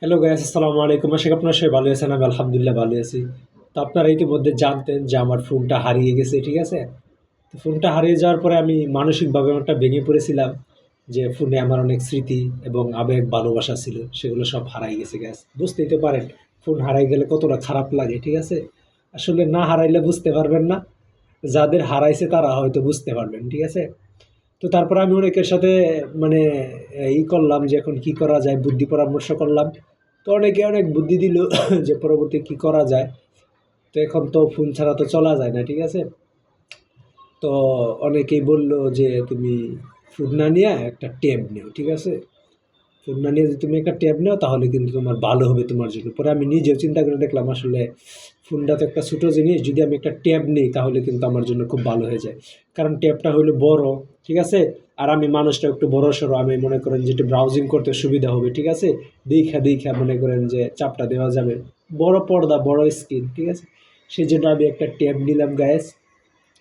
Hello guys, আসসালামু আলাইকুম। আশা করি আপনারা সবাই ভালো আছেন। আমি আলহামদুলিল্লাহ ভালো আছি। তো আপনারা ইতিমধ্যে জানতেন যে আমার ফোনটা হারিয়ে গেছে, ঠিক আছে? তো ফোনটা হারিয়ে যাওয়ার পরে আমি মানসিকভাবে অনেকটা ভেঙে পড়েছিলাম যে ফোনে আমার অনেক স্মৃতি এবং আবেগ ভালোবাসা ছিল, সেগুলো সব হারাই গেছে গাইস। বুঝতেই তো পারেন ফোন হারাই গেলে কতটা খারাপ লাগে, ঠিক আছে? আসলে না হারাইলে বুঝতে পারবেন না, যাদের হারাইছে তারা হয়তো বুঝতে পারবেন, ঠিক আছে? তো তারপরে আমি অনেকের সাথে মানে করলাম যে এখন কি করা যায়, বুদ্ধি পরামর্শ করলাম। তো অনেকে অনেক বুদ্ধি দিল যে পরবর্তী কি করা যায়। তো এখন তো ফোন ছাড়া তো চলা যায় না, ঠিক আছে? তো অনেকেই বলল যে তুমি ফোন না নিয়ে একটা ট্যাব নিও, ঠিক আছে? ফোন না নিয়ে যদি তুমি একটা ট্যাব নাও তাহলে কিন্তু তোমার ভালো হবে তোমার জন্য। পরে আমি নিজেও চিন্তা করে দেখলাম আসলে ফোনটা তো একটা ছোটো জিনিস, যদি আমি একটা ট্যাব নিই তাহলে কিন্তু আমার জন্য খুব ভালো হয়ে যায়। কারণ ট্যাবটা হলো বড়, ঠিক আছে? আর আমি মানুষটা একটু বড়সড়, আমি মনে করেন যে একটু ব্রাউজিং করতে সুবিধা হবে, ঠিক আছে? দেইখা দেইখা মনে করেন যে চাপটা দেওয়া যাবে। বড় পর্দা, বড় স্ক্রিন, ঠিক আছে? সেজন্য আমি একটা ট্যাব নিলাম গাইস।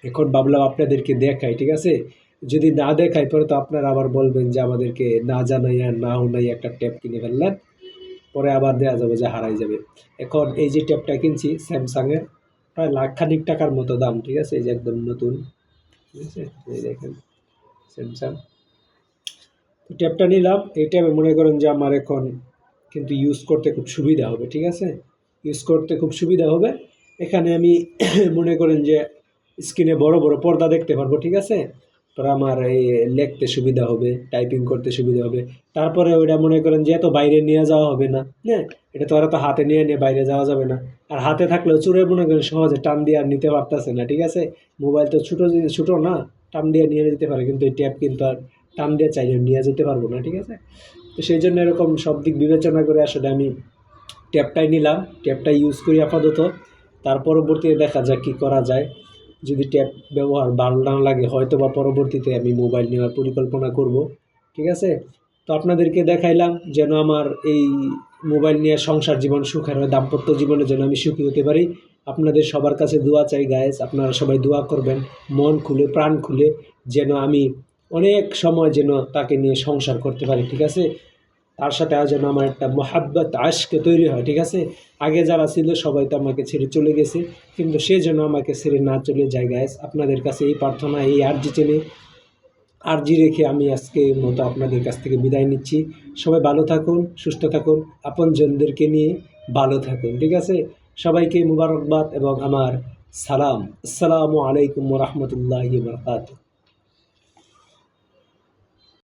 এখন ভাবলাম আপনাদেরকে দেখাই, ঠিক আছে? যদি না দেখাই পরে তো আপনারা আবার বলবেন যে আমাদেরকে না জানাইয়া না হুনাইয়া একটা ট্যাব কিনে ফেললেন, পরে আবার দেওয়া যাবে যে হারাই যাবে। এখন এই যে ট্যাবটা কিনছি স্যামসাংয়ের, প্রায় লাখ খানিক টাকার মতো দাম, ঠিক আছে? এই যে একদম নতুন, ঠিক আছে? এই দেখেন স্যামসাং। তো ট্যাবটা নিলাম, এই ট্যাবে মনে করেন যে আমার এখন কিন্তু ইউজ করতে খুব সুবিধা হবে, ঠিক আছে? ইউজ করতে খুব সুবিধা হবে। এখানে আমি মনে করেন যে স্ক্রিনে বড় বড় পর্দা দেখতে পারবো, ঠিক আছে? পরে আমার এই লিখতে সুবিধা হবে, টাইপিং করতে সুবিধা হবে। তারপরে ওইটা মনে করেন যে এত বাইরে নিয়ে যাওয়া হবে না, হ্যাঁ? এটা তো আর এত হাতে নিয়ে নিয়ে বাইরে যাওয়া যাবে না। আর হাতে থাকলেও চোরের মনে করেন সহজে টান দিয়ে আর নিতে পারতেছে না, ঠিক আছে? মোবাইল তো ছোটো জিনিস, ছোটো না, টান দিয়ে নিয়ে যেতে পারে, কিন্তু এই ট্যাব কিন্তু আর টান দিয়ে চাইলে নিয়ে যেতে পারবো না, ঠিক আছে? তো সেই জন্য এরকম সব দিক বিবেচনা করে আসলে আমি ট্যাবটাই নিলাম, ট্যাবটা ইউজ করি আপাতত। তার পরবর্তীতে দেখা যাক কী করা যায়। যদি ট্যাব ব্যবহার ভালো না লাগে হয়তো বা পরবর্তীতে আমি মোবাইল নেওয়ার পরিকল্পনা করব, ঠিক আছে? তো আপনাদেরকে দেখাইলাম যেন আমার এই মোবাইল নিয়ে সংসার জীবন সুখের হয়, দাম্পত্য জীবনে যেন আমি সুখী হতে পারি। আপনাদের সবার কাছে দোয়া চাই গাইস, আপনারা সবাই দোয়া করবেন মন খুলে প্রাণ খুলে, যেন আমি অনেক সময় যেন তাকে নিয়ে সংসার করতে পারি, ঠিক আছে? তার সাথে যেন আমার একটা মহাব্বত আশক তৈরি হয়, ঠিক আছে? আগে যারা ছিল সবাই তো আমাকে ছেড়ে চলে গেছে, কিন্তু সে যেন আমাকে ছেড়ে না চলে যায় গাইস। আপনাদের কাছে এই প্রার্থনা, এই আরজি রেখে আমি আজকে মতো আপনাদের কাছ থেকে বিদায় নিচ্ছি। সবাই ভালো থাকুন, সুস্থ থাকুন, আপনজনদেরকে নিয়ে ভালো থাকুন, ঠিক আছে? সবাইকে মুবারকবাদ এবং আমার সালাম। আসসালামু আলাইকুম ওয়া রাহমাতুল্লাহি ওয়া বারাকাতুহু।